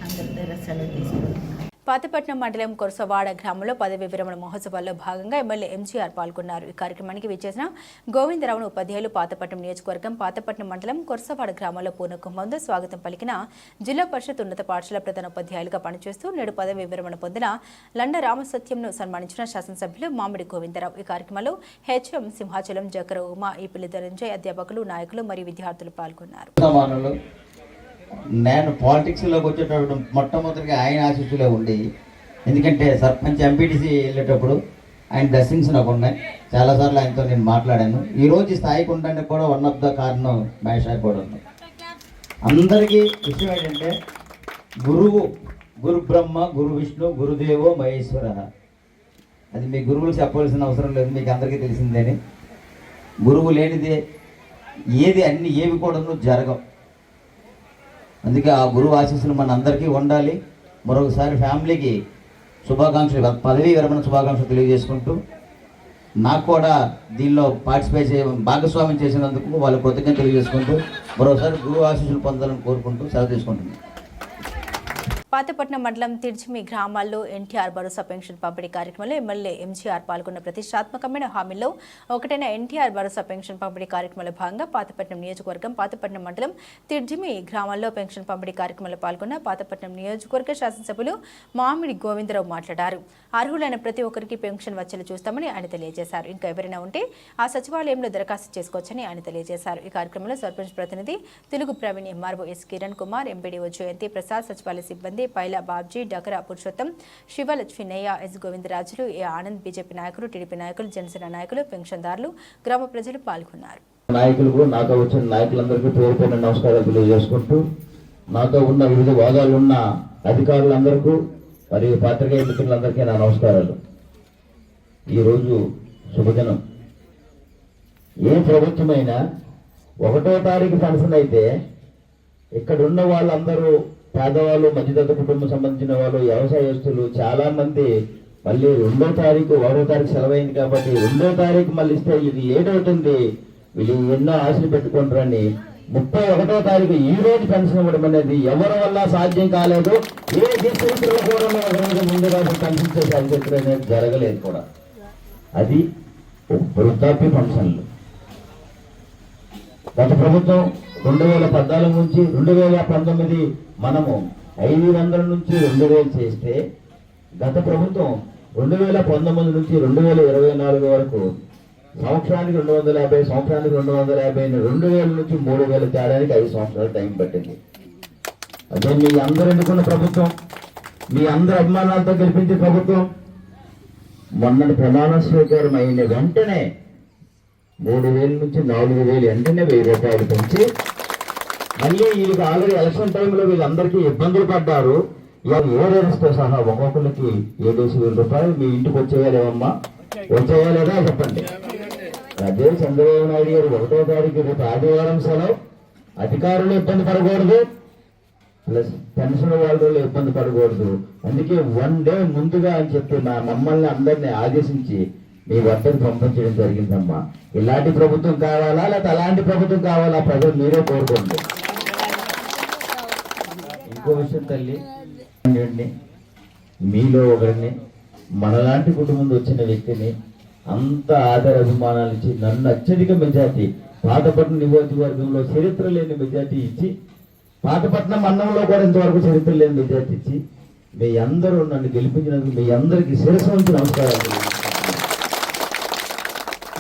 అందరి దగ్గర సెలవు తీసుకుంటున్నాను. పాతపట్నం మండలం కొరసవాడ గ్రామంలో పదవి విరమణ మహోత్సవాల్లో భాగంగా ఎమ్మెల్యే ఎంజీఆర్ పాల్గొన్నారు. ఈ కార్యక్రమానికి విచ్చేసిన గోవిందరావును ఉపాధ్యాయులు, పాతపట్నం నియోజకవర్గం పాతపట్నం మండలం కొరసవాడ గ్రామంలో పూర్ణకుంభంతో స్వాగతం పలికిన జిల్లా పరిషత్ ఉన్నత పాఠశాల ప్రధాన ఉపాధ్యాయులుగా పనిచేస్తూ నేడు పదవి విరమణ పొందిన లండ రామసత్యంను సన్మానించిన శాసనసభ్యులు మామిడి గోవిందరావు. ఈ కార్యక్రమంలో హెచ్ఎం సింహాచలం, జకర ఉమా, ఈపిల్లి ధనంజయ్, అధ్యాపకులు, నాయకులు మరియు విద్యార్థులు పాల్గొన్నారు. నేను పాలిటిక్స్లోకి వచ్చేటప్పుడు మొట్టమొదటిగా ఆయన ఆశీస్సులే ఉండి, ఎందుకంటే సర్పంచ్ ఎంపీటీసీ వెళ్ళేటప్పుడు ఆయన బ్లెస్సింగ్స్ నాకు ఉన్నాయి. చాలాసార్లు ఆయనతో నేను మాట్లాడాను. ఈరోజు స్థాయికి ఉండడానికి కూడా వన్ ఆఫ్ ద కారణం మహేష్ కూడా ఉంది. అందరికీ విషయం ఏంటంటే గురువు, గురు బ్రహ్మ, గురు విష్ణు, గురుదేవో మహేశ్వర. అది మీ గురువులు చెప్పవలసిన అవసరం లేదు, మీకు అందరికీ తెలిసిందేని. గురువు లేనిదే ఏవి కూడా జరగవు. అందుకే ఆ గురువు ఆశీస్సులు మన అందరికీ ఉండాలి. మరొకసారి ఫ్యామిలీకి శుభాకాంక్షలు, పదవీ విరమణ శుభాకాంక్షలు తెలియజేసుకుంటూ, నాకు కూడా దీనిలో పార్టిసిపేట్ భాగస్వామ్యం చేసినందుకు వాళ్ళ కృతజ్ఞత తెలియజేసుకుంటూ మరోసారి గురువు ఆశీస్సులు పొందాలని కోరుకుంటూ సెలవు తీసుకుంటున్నాను. పాతపట్నం మండలం తిర్చిమి గ్రామాల్లో ఎన్టీఆర్ భరోసా పెన్షన్ పంపిణీ కార్యక్రమంలో ఎమ్మెల్యే ఎంజీఆర్ పాల్గొన్న ప్రతిష్టాత్మకమైన హామీల్లో ఒకటైన ఎన్టీఆర్ భరోసా పెన్షన్ పంపిణీ కార్యక్రమంలో భాగంగా పాతపట్నం నియోజకవర్గం పాతపట్నం మండలం తిర్జిమి గ్రామాల్లో పెన్షన్ పంపిణీ కార్యక్రమంలో పాల్గొన్న పాతపట్నం నియోజకవర్గ శాసనసభ్యులు మామిడి గోవిందరావు మాట్లాడారు. అర్హులైన ప్రతి ఒక్కరికి పెన్షన్ వచ్చేలా చూస్తామని ఆయన తెలియజేశారు. ఇంకా ఎవరైనా ఉంటే ఆ సచివాలయంలో దరఖాస్తు చేసుకోవచ్చని ఆయన తెలియజేశారు. ఈ కార్యక్రమంలో సర్పంచ్ ప్రతినిధి Telugu Praveen, MRO S Kiran Kumar, MPDO Jayanthi Prasad, సచివాలయ సిబ్బంది Paila Babji, Dakara Purushottam, Sivalakshminayya, S Govindarajulu, A Anand, BJP నాయకులు, టీడీపీ నాయకులు, జనసేన నాయకులు, పెన్షన్దారులు, గ్రామ ప్రజలు పాల్గొన్నారు. నాయకులకు, నాతో వచ్చిన నాయకులందరికీ పేరు పేరు నమస్కారాలు తెలియజేసుకుంటూ, నాతో ఉన్న వివిధ హోదాలు ఉన్న అధికారులందరికీ మరియు పాత్రికేయ మిత్రులందరికీ నా నమస్కారాలు. ఈరోజు శుభదినం. ఏ ప్రభుత్వమైనా 1వ తారీఖు పెన్షన్ అయితే ఇక్కడ ఉన్న వాళ్ళందరూ పేదవాళ్ళు, మధ్యతరగతి కుటుంబం సంబంధించిన వాళ్ళు, వ్యవసాయస్తులు చాలా మంది మళ్ళీ 2వ తారీఖు, 1వ తారీఖు సెలవైంది కాబట్టి 2వ తారీఖు మళ్ళీ ఇస్తే ఇది లేట్ అవుతుంది, వీళ్ళు ఎన్నో ఆశలు పెట్టుకుంటారని 31వ తారీఖు ఈ రోజు పెన్షన్ ఇవ్వడం అనేది ఎవరి వల్ల సాధ్యం కాలేదు. ఏ చరిత్రలో కూడా ముందు రోజు పెన్షన్ చేసే చరిత్ర అనేది జరగలేదు కూడా. అది వృద్ధాప్య పెన్షన్లు. గత ప్రభుత్వం 2014 నుంచి 2019 మనము 500 నుంచి 2000 చేస్తే, గత ప్రభుత్వం 2019 నుంచి 2024 వరకు సంవత్సరానికి 250, సంవత్సరానికి 250, 2000 నుంచి 3000 తేడానికి 5 సంవత్సరాలు టైం పట్టింది. అదే మీ అందరూ ఎన్నుకున్న ప్రభుత్వం, మీ అందరి అభిమానాలతో గెలిపించే ప్రభుత్వం. మొన్న ప్రమాణ స్వీకారం అయిన వెంటనే 3000 నుంచి 4000 వెంటనే 1000 రూపాయలు పెంచి, మళ్ళీ వీళ్ళకి ఆల్రెడీ ఎలక్షన్ టైంలో వీళ్ళందరికీ ఇబ్బందులు పడ్డారు. ఏరియర్స్తో సహా ఒక్కొక్కరికి 7,000 రూపాయలు మీ ఇంటికి వచ్చేయాలేమమ్మా, వచ్చేయాలేదా చెప్పండి. అదే చంద్రబాబు నాయుడు గారు 1వ తారీఖు రేపు ఆదివారం సెలవు, అధికారులు ఇబ్బంది పడకూడదు, ప్లస్ పెన్షన్ వాళ్ళు ఇబ్బంది పడకూడదు. అందుకే 1 డే ముందుగా అని చెప్పి మమ్మల్ని అందరినీ ఆదేశించి మీ వద్దకు పంపించడం జరిగిందమ్మా. ఇలాంటి ప్రభుత్వం కావాలా లేకపోతే అలాంటి ప్రభుత్వం కావాలా ప్రజలు మీరే కోరుకోండి. ఇంకో విషయం తల్లి, మీలో ఒకరిని, మనలాంటి కుటుంబం వచ్చిన వ్యక్తిని అంత ఆదర అభిమానాలు ఇచ్చి నన్ను అత్యధిక మెజార్టీ పాతపట్నం నియోజకవర్గంలో చరిత్ర లేని మెజార్టీ ఇచ్చి, పాతపట్నం మండలంలో కూడా ఇంతవరకు చరిత్ర లేని మెజార్టీ ఇచ్చి మీ అందరూ నన్ను గెలిపించినందుకు మీ అందరికీ శిరస్సు నుంచి నమస్కారాలు.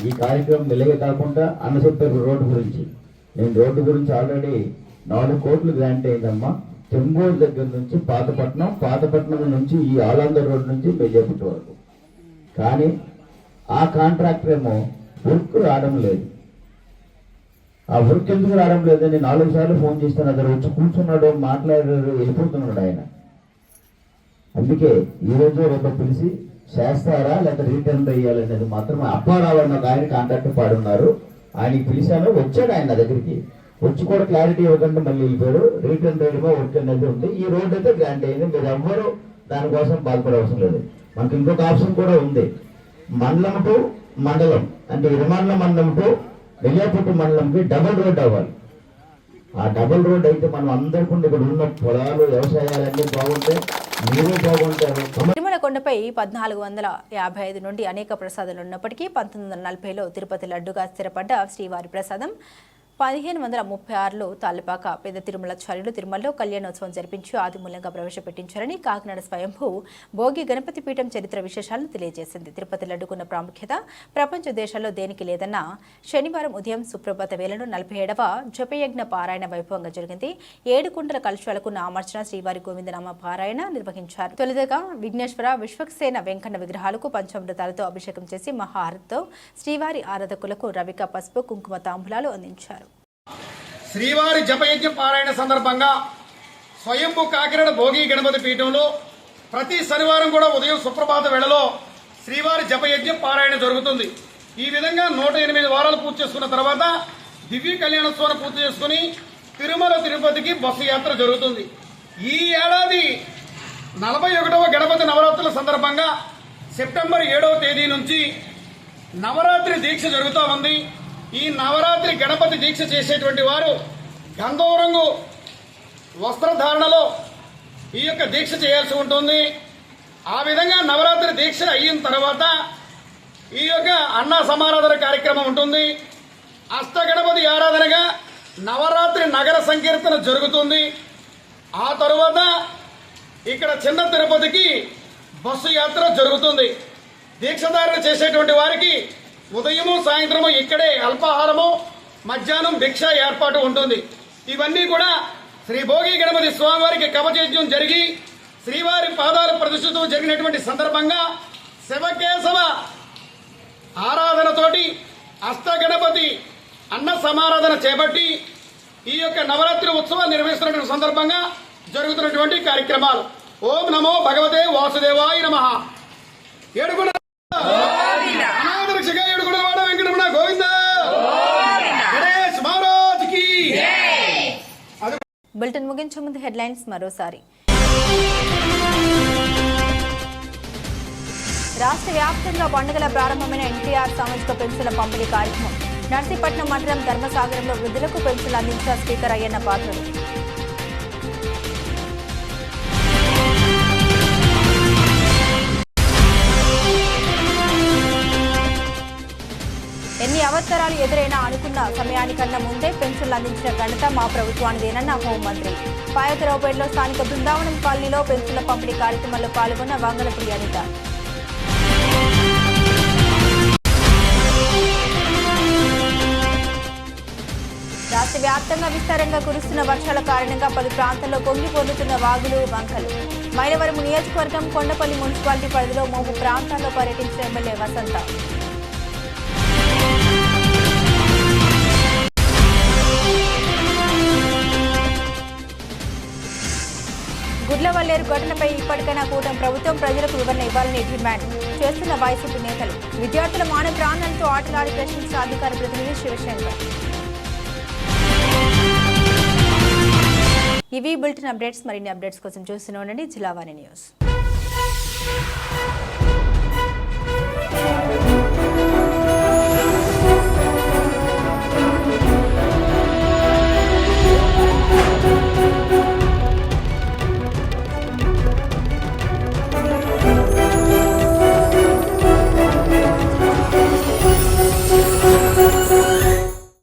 ఈ కార్యక్రమం ఇలాగే కాకుండా అన్న చెప్పారు రోడ్డు గురించి. నేను రోడ్డు గురించి ఆల్రెడీ 4 కోట్లు గ్రాంట్ అయిందమ్మా. చెంబూరు దగ్గర నుంచి పాతపట్నం నుంచి ఈ ఆలందర్ రోడ్ నుంచి మెజార్పేట వరకు. కానీ ఆ కాంట్రాక్టర్ ఏమో వర్క్ రావడం లేదు. ఆ వర్క్ ఎందుకు రావడం లేదని 4 సార్లు ఫోన్ చేస్తాను. అతను వచ్చి కూర్చున్నాడు, మాట్లాడారు, వెళ్ళిపోతున్నాడు ఆయన. అందుకే ఈరోజు రేపు పిలిచి చేస్తారా లేకపోతే రిటర్న్ వేయాలనేది మాత్రం అప్పారావు అన్న ఆయన కాంట్రాక్టర్ పాడున్నారు. ఆయనకి పిలిచాను, వచ్చాడు ఆయన నా దగ్గరికి. వచ్చి కూడా క్లారిటీ ఇవ్వకుండా మళ్ళీ వెళ్ళిపోయారు. రిటర్న్ రేట్గా వర్క్ అనేది ఉంది. ఈ రోడ్ అయితే గ్రాంట్ అయింది. మీరు ఎవ్వరూ దానికోసం బాధపడే అవసరం లేదు. మనకి ఇంకొక ఆప్షన్ కూడా ఉంది. మండలం టు మండలం అంటే ఇరమండల మండలం టు వెల్లాపుట్టు మండలంకి డబుల్ రోడ్ అవ్వాలి. ఆ డబుల్ రోడ్ అయితే మనం అందరికీ ఇక్కడ ఉన్న పొలాలు వ్యవసాయాలన్నీ బాగుంటాయి, మీరే బాగుంటారు. తిరుమల కొండపై 1455 నుండి అనేక ప్రసాదాలు ఉన్నప్పటికీ 1940లో తిరుపతి లడ్డుగా స్థిరపడ్డ శ్రీవారి ప్రసాదం 1536లో తాళ్లపాక పెద్ద తిరుమలాచార్యులు తిరుమలలో కళ్యాణోత్సవం జరిపించి ఆదిమూలంగా ప్రవేశపెట్టించారని కాకినాడ స్వయంభూ భోగి గణపతి పీఠం చరిత్ర విశేషాలను తెలియజేసింది. తిరుపతి లడ్డుకున్న ప్రాముఖ్యత ప్రపంచ దేశాల్లో దేనికి లేదన్న శనివారం ఉదయం సుప్రభాత వేళను 47వ జపయజ్ఞ పారాయణ వైభవంగా జరిగింది. 7 కుండల కలశాలకు నామార్చన, శ్రీవారి గోవిందనామ పారాయణ నిర్వహించారు. తొలుతగా విఘ్నేశ్వర, విశ్వక్సేన, వెంకన్న విగ్రహాలకు పంచామృతాలతో అభిషేకం చేసి మహారతితో శ్రీవారి ఆరాధకులకు రవిక, పసుపు, కుంకుమ తాంబూలాలు అందించారు. శ్రీవారి జపయజ్ఞ పారాయణ సందర్భంగా స్వయంభూ కాకినాడ భోగి గణపతి పీఠంలో ప్రతి శనివారం కూడా ఉదయం సుప్రభాత వేళలో శ్రీవారి జపయజ్ఞ పారాయణ జరుగుతుంది. ఈ విధంగా 108 వారాలు పూర్తి చేసుకున్న తర్వాత దివ్య కళ్యాణోత్సవాన్ని పూర్తి చేసుకుని తిరుమల తిరుపతికి బస్సు యాత్ర జరుగుతుంది. ఈ ఏడాది 41వ గణపతి నవరాత్రుల సందర్భంగా సెప్టెంబర్ 7వ తేదీ నుంచి నవరాత్రి దీక్ష జరుగుతూ ఉంది. ఈ నవరాత్రి గణపతి దీక్ష చేసేటువంటి వారు గంధం రంగు వస్త్రధారణలో ఈ యొక్క దీక్ష చేయాల్సి ఉంటుంది. ఆ విధంగా నవరాత్రి దీక్ష అయిన తర్వాత ఈ యొక్క అన్న సమారాధన కార్యక్రమం ఉంటుంది. అష్టగణపతి ఆరాధనగా నవరాత్రి నగర సంకీర్తన జరుగుతుంది. ఆ తరువాత ఇక్కడ చిన్న తిరుపతికి బస్సు యాత్ర జరుగుతుంది. దీక్షధారణ చేసేటువంటి వారికి ఉదయము సాయంత్రము ఇక్కడే అల్పాహారము, మధ్యాహ్నం భిక్ష ఏర్పాటు ఉంటుంది. ఇవన్నీ కూడా శ్రీ భోగి గణపతి స్వామివారికి కవచయజ్ఞం జరిగి శ్రీవారి పాదాల ప్రతిష్ఠతో జరిగినటువంటి సందర్భంగా శివకేశవ ఆరాధనతోటి అష్టగణపతి అన్న సమారాధన చేపట్టి ఈ యొక్క నవరాత్రి ఉత్సవాలు నిర్వహిస్తున్నటువంటి సందర్భంగా జరుగుతున్నటువంటి కార్యక్రమాలు. ఓం నమో భగవతే వాసుదేవాయ నమః. ఏడుగుడ అనాథరక్షగా ఏడుగుడ వాడ వెంకటరమణ గోవింద గణేష్ మహారాజ్ కి. బులెటిన్ ముగించే ముందు హెడ్లైన్స్ మరోసారి. రాష్ట్ర వ్యాప్తంగా పండుగల ప్రారంభమైన ఎన్టీఆర్ సామాజిక పెన్షన్ల పంపిణీ కార్యక్రమం నర్సీపట్నం మండలం ధర్మసాగరంలో వృద్ధులకు పెన్షన్లు అందించిన స్పీకర్ అయ్యన్న పాత్రుడు. ఎన్ని అవసరాలు ఎదురైనా అనుకున్న సమయానికన్నా ముందే పెన్షన్లు అందించిన ఘనత మా ప్రభుత్వానిదేనన్న హోంమంత్రి. పాయకరావుపేటలో స్థానిక బృందావనం కాలనీలో పెన్షన్ల పంపిణీ కార్యక్రమంలో పాల్గొన్న వంగలపూడి అనిత. రాష్ట్ర వ్యాప్తంగా విస్తారంగా కురుస్తున్న వర్షాల కారణంగా పలు ప్రాంతాల్లో పొంగి పొర్లుతున్న వాగులు వంకలు. మైలవరం నియోజకవర్గం కొండపల్లి మున్సిపాలిటీ పరిధిలో మోపు ప్రాంతాల్లో పర్యటించిన ఎమ్మెల్యే వసంత. గుడ్లవల్లేరు ఘటనపై ఇప్పటికైనా కూటమి ప్రభుత్వం ప్రజలకు వివరణ ఇవ్వాలని డిమాండ్ చేస్తున్న వైసీపీ నేతలు. విద్యార్థుల మానవ ప్రాణాలతో ఆటలాడి ప్రశ్నించిన అధికార ప్రతినిధి శివశంకర్. ఇవి బులెటిన్ అప్డేట్స్. మరిన్ని అప్డేట్స్ కోసం చూస్తూనే ఉండండి జిల్లావాణి న్యూస్.